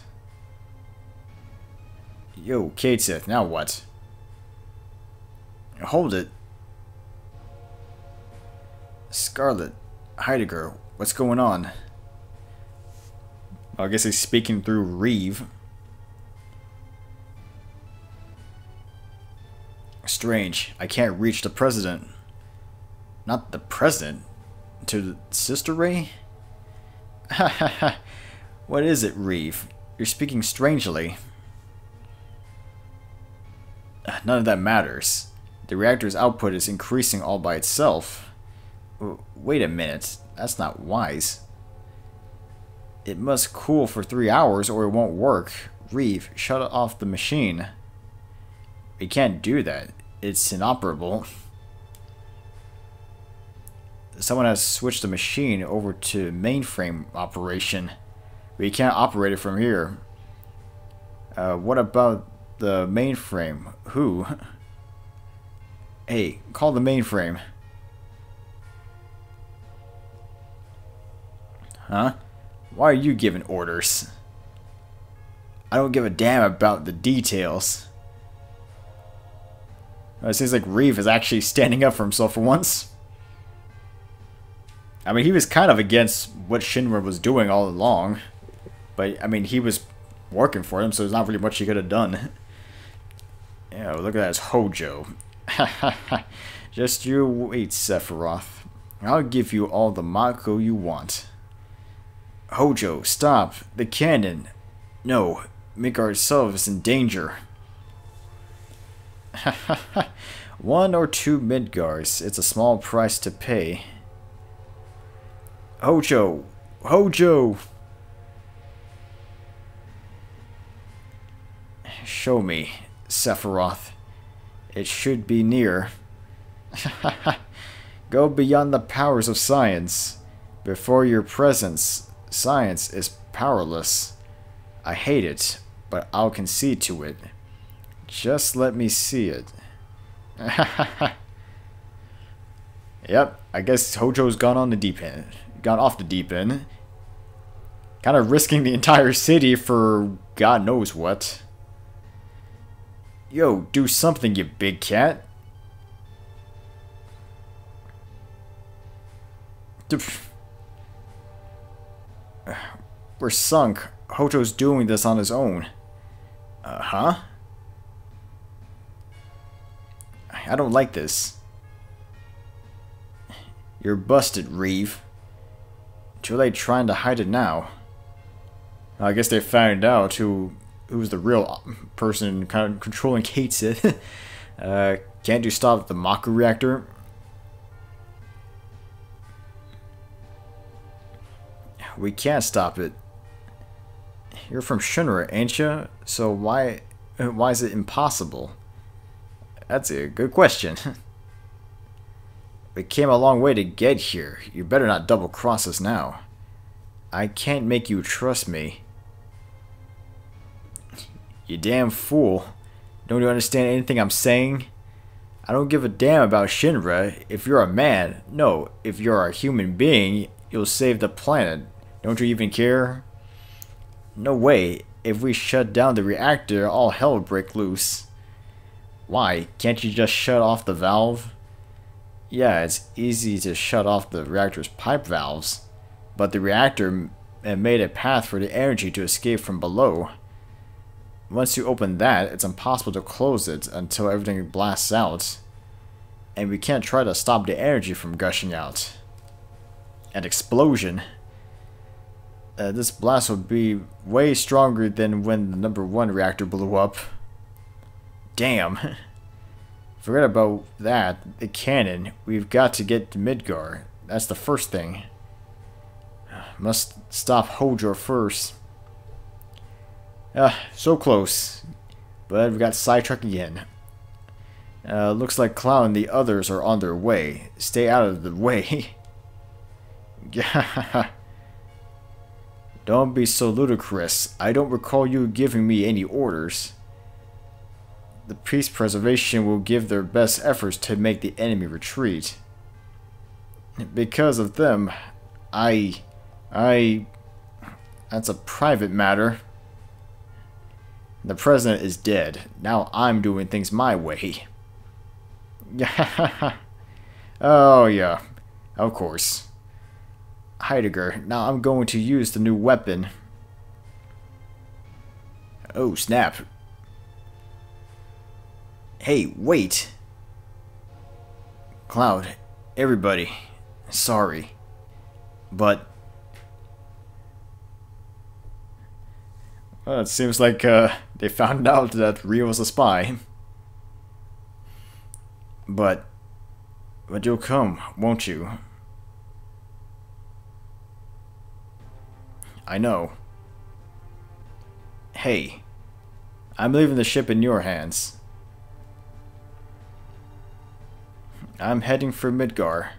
Yo, Katesith, now what? Hold it. Scarlet, Heidegger, what's going on? Well, I guess he's speaking through Reeve. Strange, I can't reach the president. Not the president? To Sister Ray? Ha ha ha. What is it, Reeve? You're speaking strangely. None of that matters. The reactor's output is increasing all by itself. Wait a minute, that's not wise. It must cool for 3 hours or it won't work. Reeve, shut off the machine. We can't do that. It's inoperable. Someone has switched the machine over to mainframe operation. We can't operate it from here. What about the mainframe? Who? Hey, call the mainframe. Huh? Why are you giving orders? I don't give a damn about the details. It seems like Reeve is actually standing up for himself for once. I mean, he was kind of against what Shinra was doing all along. But, I mean, he was working for him, so there's not really much he could have done. Yeah, look at that, it's Hojo. Just you wait, Sephiroth. I'll give you all the Mako you want. Hojo, stop. The cannon. No, Midgar itself is in danger. 1 or 2 Midgars. It's a small price to pay. Hojo! Hojo! Show me, Sephiroth. It should be near. Go beyond the powers of science. Before your presence, science is powerless. I hate it, but I'll concede to it. Just let me see it. Yep, I guess Hojo's gone on the deep end. Gone off the deep end. Kind of risking the entire city for God knows what. Yo, do something, you big cat. We're sunk. Hojo's doing this on his own. Huh? I don't like this. You're busted, Reeve. Too late trying to hide it now. I guess they found out who's the real person kind of controlling Kate Sith. Can't you stop the Mako reactor? We can't stop it. You're from Shinra, ain't you? So why is it impossible? That's a good question. We came a long way to get here. You better not double-cross us now. I can't make you trust me. You damn fool. Don't you understand anything I'm saying? I don't give a damn about Shinra. If you're a man, no, if you're a human being, you'll save the planet. Don't you even care? No way. If we shut down the reactor, all hell will break loose. Why? Can't you just shut off the valve? Yeah, it's easy to shut off the reactor's pipe valves, but the reactor made a path for the energy to escape from below. Once you open that, it's impossible to close it until everything blasts out. And we can't try to stop the energy from gushing out. An explosion. This blast will be way stronger than when the #1 reactor blew up. Damn. Forget about that. The cannon. We've got to get to Midgar. That's the first thing. Must stop Hojo first. So close. But we got sidetracked again. Looks like Cloud and the others are on their way. Stay out of the way. Don't be so ludicrous. I don't recall you giving me any orders. The peace preservation will give their best efforts to make the enemy retreat. Because of them, that's a private matter. The president is dead. Now I'm doing things my way. Oh yeah, of course. Heidegger, now I'm going to use the new weapon. Oh snap. Hey, wait. Cloud, everybody, sorry. But well, it seems like they found out that Rio was a spy. But you'll come, won't you? I know. Hey, I'm leaving the ship in your hands. I'm heading for Midgar.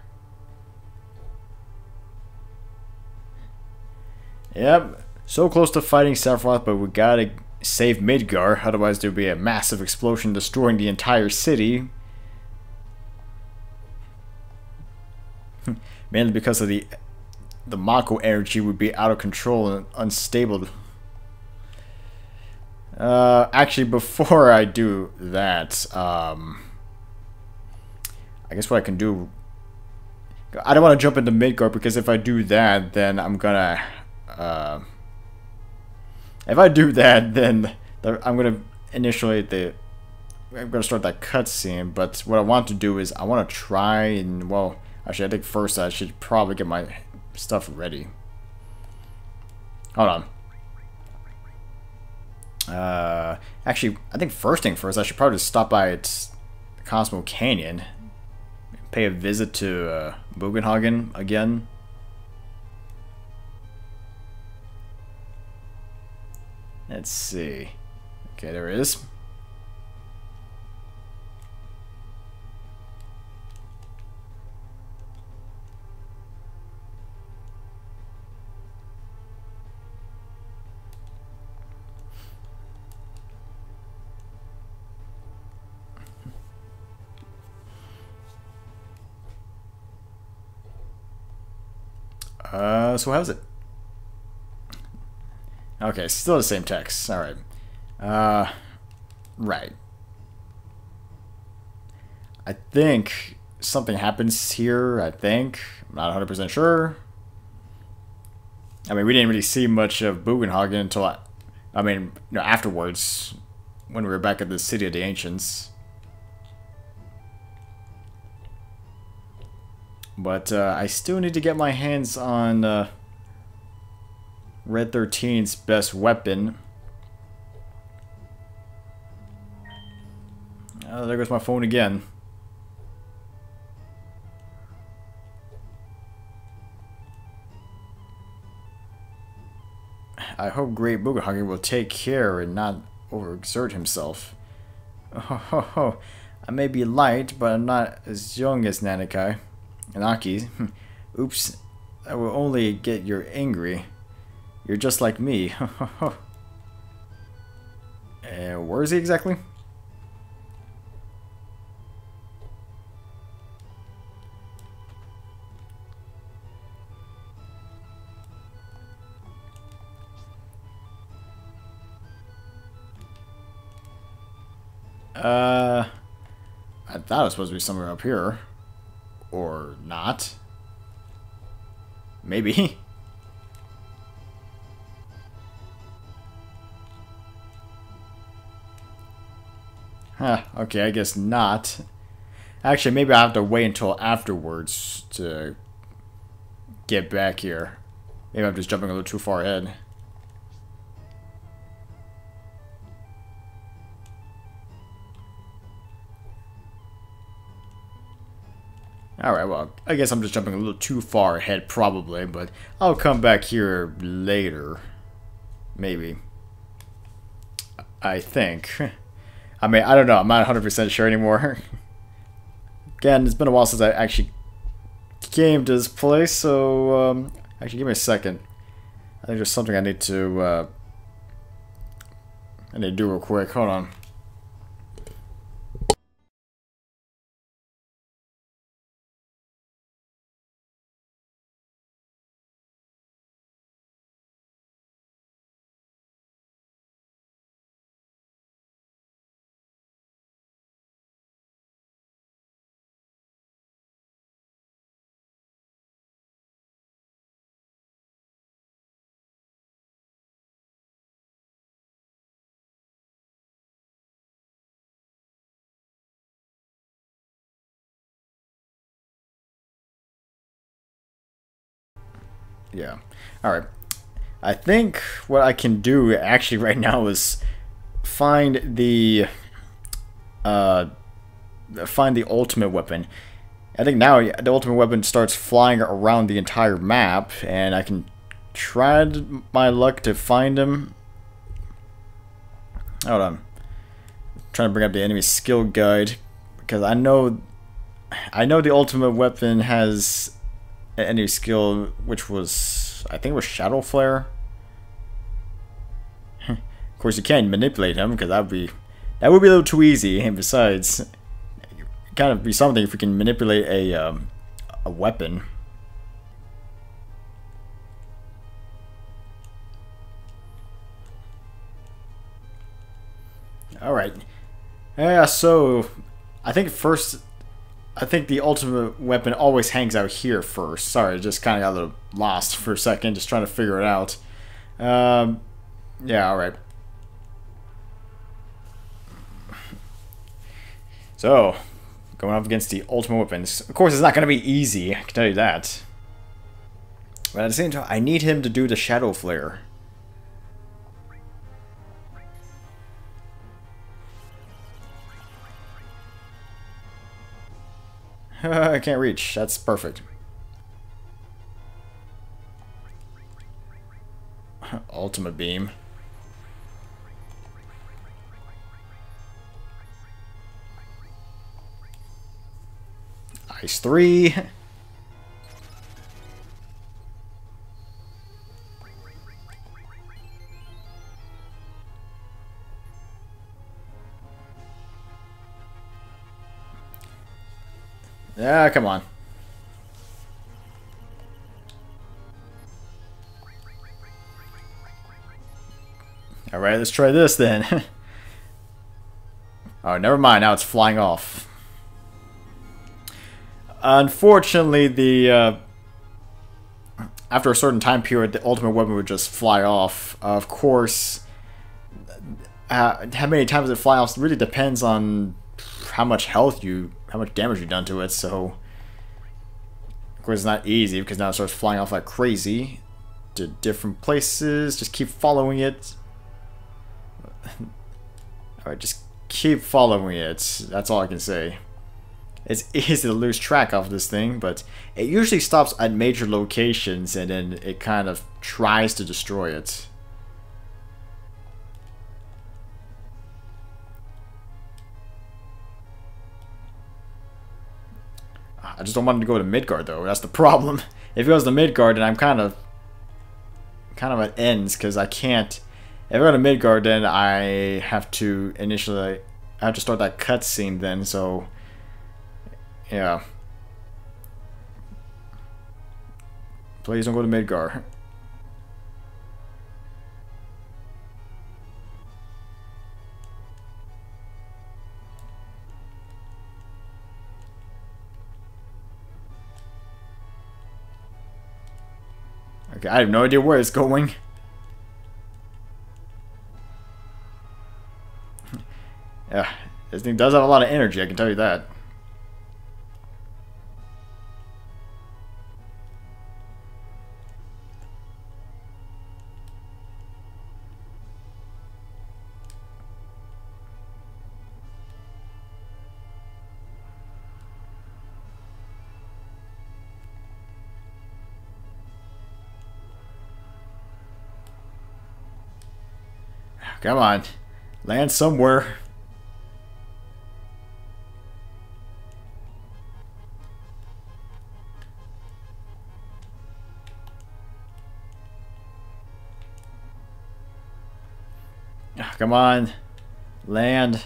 Yep, so close to fighting Sephiroth, but we gotta save Midgar, otherwise there'd be a massive explosion destroying the entire city. Mainly because of the Mako energy would be out of control and unstable. Actually, before I do that, I guess what I can do... I don't want to jump into Midgar, because if I do that, then I'm gonna... if I do that, then I'm gonna initiate the... I'm gonna start that cutscene, but what I want to do is I want to try and, well, actually I think first I should probably get my stuff ready. Hold on. Actually, I think first thing first, I should probably just stop by its Cosmo Canyon, pay a visit to Bugenhagen again. Let's see. Okay, there it is. So how's it? Okay, still the same text. Alright. Right. I think something happens here, I think. I'm not 100% sure. I mean, we didn't really see much of Bugenhagen until, I mean, you know, afterwards, when we were back at the City of the Ancients. But I still need to get my hands on Red 13's best weapon. Oh, there goes my phone again. I hope Great Bugenhagen will take care and not overexert himself. Oh, I may be light, but I'm not as young as Nanakai. Anaki. Oops. I will only get you angry. You're just like me. Where is he exactly? I thought it was supposed to be somewhere up here. Or not. Maybe. Huh, okay, I guess not. Actually, maybe I have to wait until afterwards to get back here. Maybe I'm just jumping a little too far ahead. Alright, well, I guess I'm just jumping a little too far ahead, probably, but I'll come back here later. Maybe. I think. I mean, I don't know, I'm not 100% sure anymore. Again, it's been a while since I actually came to this place, so, actually, give me a second. I think there's something I need to do real quick. Hold on. Yeah. Alright. I think what I can do actually right now is find the ultimate weapon. I think now the ultimate weapon starts flying around the entire map, and I can try my luck to find him. Hold on. I'm trying to bring up the enemy skill guide, because I know I know the ultimate weapon has any skill, which was, I think it was Shadow Flare. Of course, you can't manipulate him because that would be a little too easy. And besides, it kind of be something if we can manipulate a weapon. All right. Yeah. So, I think the ultimate weapon always hangs out here first. Sorry, just kind of got a little lost for a second, just trying to figure it out. Yeah, alright. So, going up against the ultimate weapons. Of course, it's not going to be easy, I can tell you that. But at the same time, I need him to do the Shadow Flare. I can't reach. That's perfect. Ultimate Beam. Ice 3. Yeah, come on. Alright, let's try this then. Oh, never mind. Now it's flying off. Unfortunately, after a certain time period, the ultimate weapon would just fly off. Of course, how many times it flies off really depends on how much damage you've done to it. So, of course, it's not easy because now it starts flying off like crazy to different places. Just keep following it. Alright, just keep following it. That's all I can say. It's easy to lose track of this thing, but it usually stops at major locations and then it kind of tries to destroy it. I just don't want him to go to Midgar though. That's the problem. If he goes to Midgar, then I'm kind of at ends because I can't. If I go to Midgar, then I have to start that cutscene then. So yeah. Please don't go to Midgar. Okay, I have no idea where it's going. Yeah, this thing does have a lot of energy, I can tell you that. Come on. Land somewhere. Come on. Land.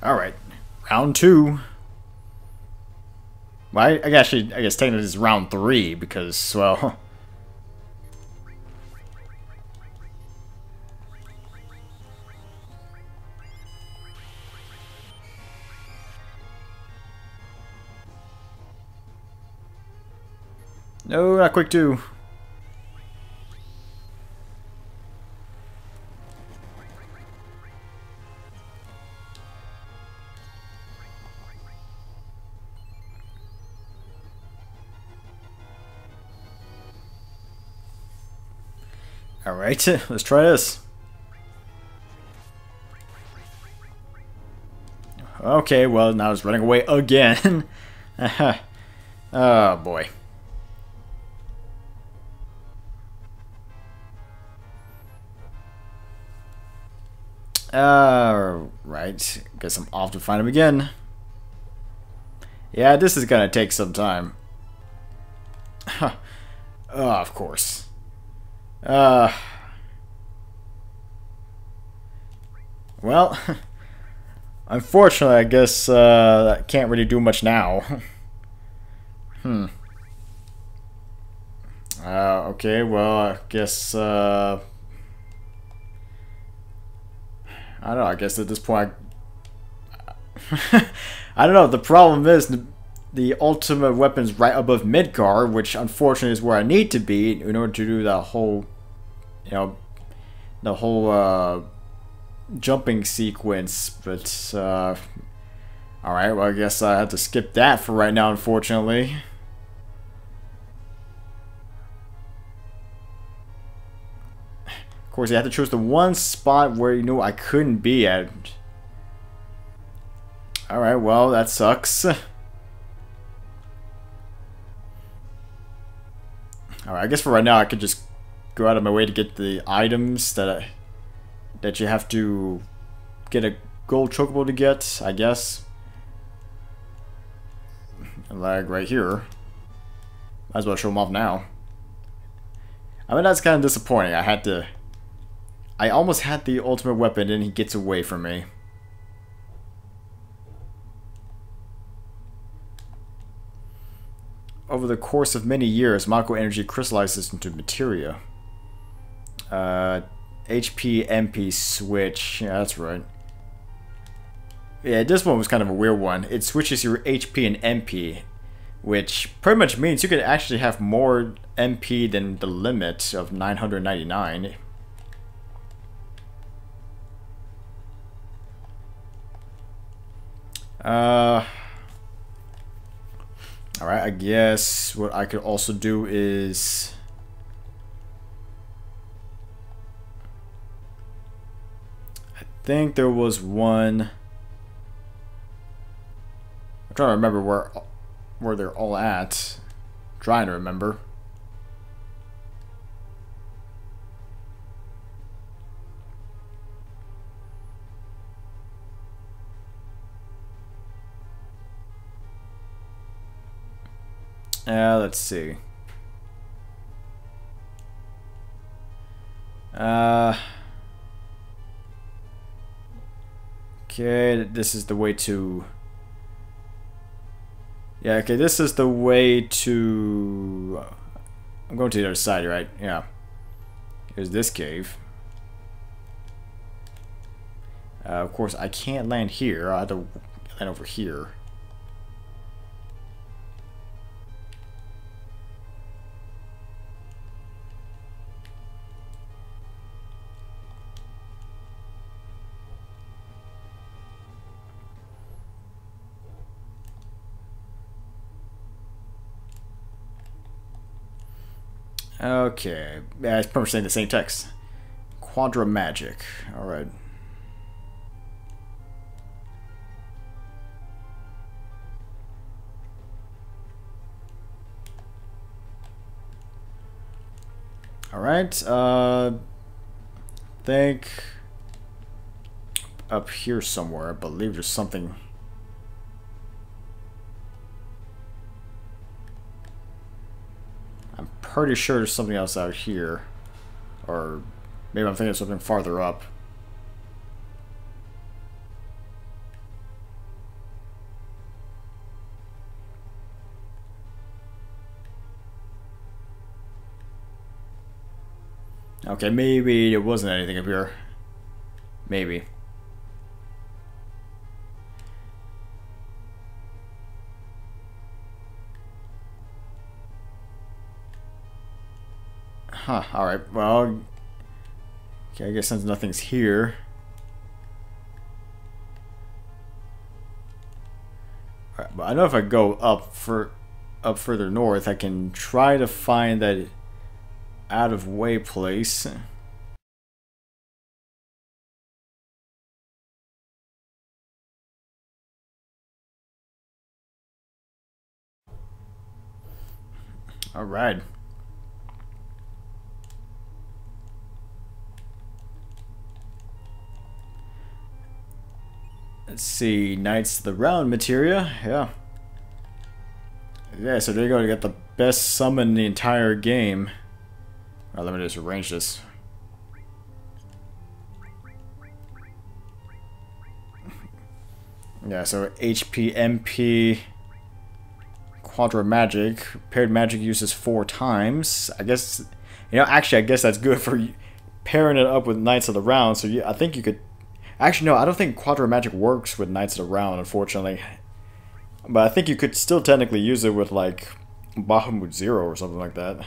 Alright, round 2. Well, I guess technically it's round 3 because, well... No, not quick 2. Alright, let's try this. Okay, well, now it's running away again. Oh, boy. Right. Guess I'm off to find him again. Yeah, this is gonna take some time. Oh, of course. Well, unfortunately, I guess I can't really do much now. Okay, well, I guess, I don't know, I guess at this point, I don't know, the problem is the ultimate weapon's right above Midgar, which unfortunately is where I need to be in order to do the whole, you know, the whole, jumping sequence, but, alright, well, I guess I have to skip that for right now, unfortunately. Of course, you have to choose the one spot where you knew I couldn't be at. Alright, well, that sucks. Alright, I guess for right now I could just go out of my way to get the items that you have to get a gold chocobo to get, I guess. Like right here. Might as well show them off now. I mean, that's kind of disappointing. I almost had the ultimate weapon and he gets away from me. Over the course of many years, Mako energy crystallizes into materia. HP MP switch. Yeah, that's right. Yeah, this one was kind of a weird one. It switches your HP and MP, which pretty much means you could actually have more MP than the limit of 999. Alright, I guess what I could also do is... I think there was one... I'm trying to remember where they're all at. I'm trying to remember. Let's see. Okay, this is the way to... Yeah, okay, this is the way to... I'm going to the other side, right? Yeah. Here's this cave. Of course, I can't land here. I have to land over here. Okay, yeah, it's pretty much saying the same text. Quadra magic. Alright. Alright, think up here somewhere, I believe there's something. I'm pretty sure there's something else out here. Or maybe I'm thinking of something farther up. Okay, maybe it wasn't anything up here. Maybe. Huh, alright, well... Okay, I guess since nothing's here... Alright, but I know if I go up further north, I can try to find that out-of-way place. Alright. Let's see, Knights of the Round materia, yeah. Yeah, so there you go, you got the best summon in the entire game. Alright, let me just arrange this. Yeah, so HP, MP, Quadra Magic, paired magic uses 4 times. I guess, you know, actually I guess that's good for pairing it up with Knights of the Round, so I think you could... Actually, no, I don't think Quadra Magic works with Knights of the Round, unfortunately. But I think you could still technically use it with, like, Bahamut Zero or something like that.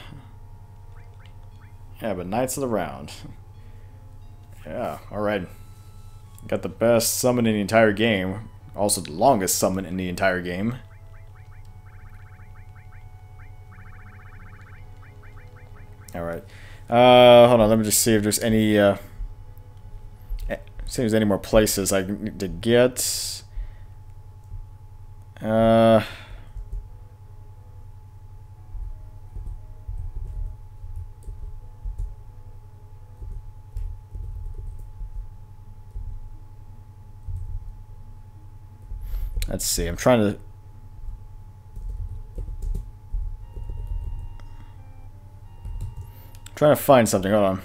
Yeah, but Knights of the Round. Yeah, alright. Got the best summon in the entire game. Also the longest summon in the entire game. Alright. Hold on, let me just see if there's any, see if there's any more places I need to get. Let's see, I'm trying to find something, hold on.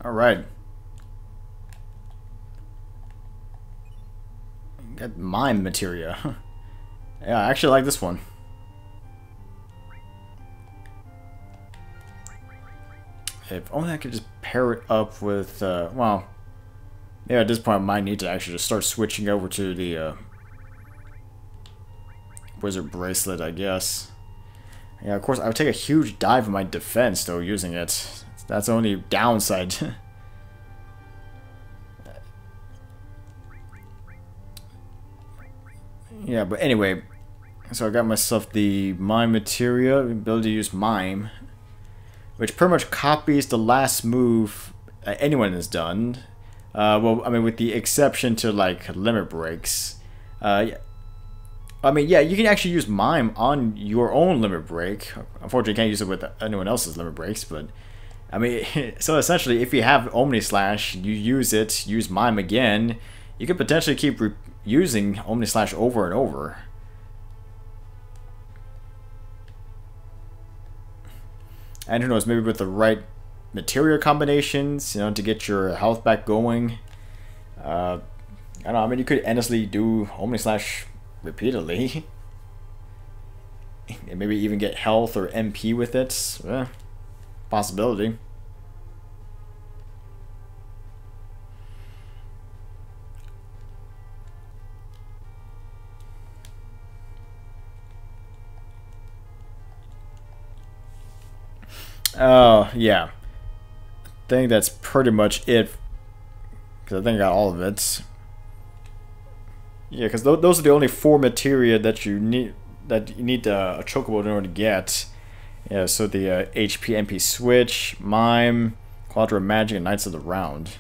Alright. Got mime materia. Yeah, I actually like this one. If only I could just pair it up with, well, yeah, at this point I might need to actually just start switching over to the, Wizard Bracelet, I guess. Yeah, of course, I would take a huge dive in my defense, though, using it. That's the only downside. Yeah, but anyway, so I got myself the Mime materia, ability to use Mime, which pretty much copies the last move anyone has done. Well, I mean, with the exception to, like, limit breaks. I mean, yeah, you can actually use Mime on your own limit break. Unfortunately, you can't use it with anyone else's limit breaks, but... I mean, so essentially, if you have Omni Slash, you use it, use Mime again, you could potentially keep using Omni Slash over and over. And who knows, maybe with the right materia combinations, you know, to get your health back going. I don't know, I mean, you could endlessly do Omni Slash repeatedly. And maybe even get health or MP with it. Possibility. Oh, yeah. I think that's pretty much it. Because I think I got all of it. Yeah, because those are the only 4 materia that you need a chocobo in order to get. Yeah, so the HP MP switch, Mime, Quadra Magic, and Knights of the Round.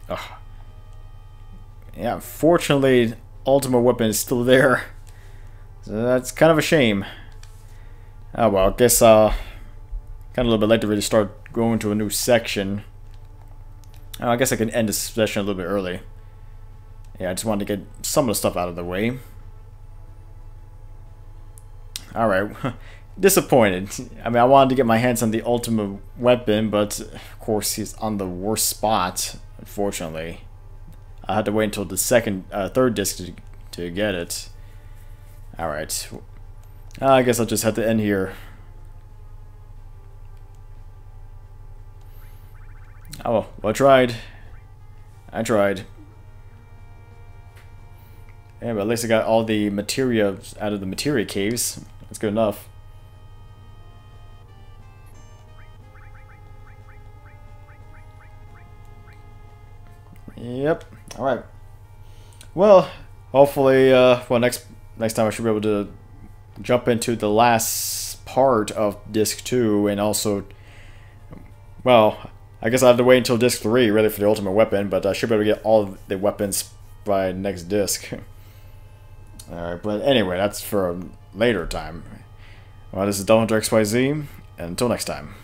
Ugh. Yeah, unfortunately, Ultimate Weapon is still there. So that's kind of a shame. Oh well, I guess kind of a little bit late to really start going to a new section. Oh, I guess I can end this session a little bit early. Yeah, I just wanted to get some of the stuff out of the way. Alright, disappointed. I mean, I wanted to get my hands on the Ultimate Weapon, but of course he's on the worst spot, unfortunately. I had to wait until the third disc to get it. Alright. I guess I'll just have to end here. Oh, well, I tried. I tried. Yeah, but at least I got all the materia out of the materia caves. That's good enough. Yep. All right. Well, hopefully, well, next time I should be able to jump into the last part of Disc 2, and also, well, I guess I have to wait until Disc 3, really, for the ultimate weapon, but I should be able to get all of the weapons by next disc. Alright, but anyway, that's for a later time. Well, this is DevilHunterXYZ, and until next time.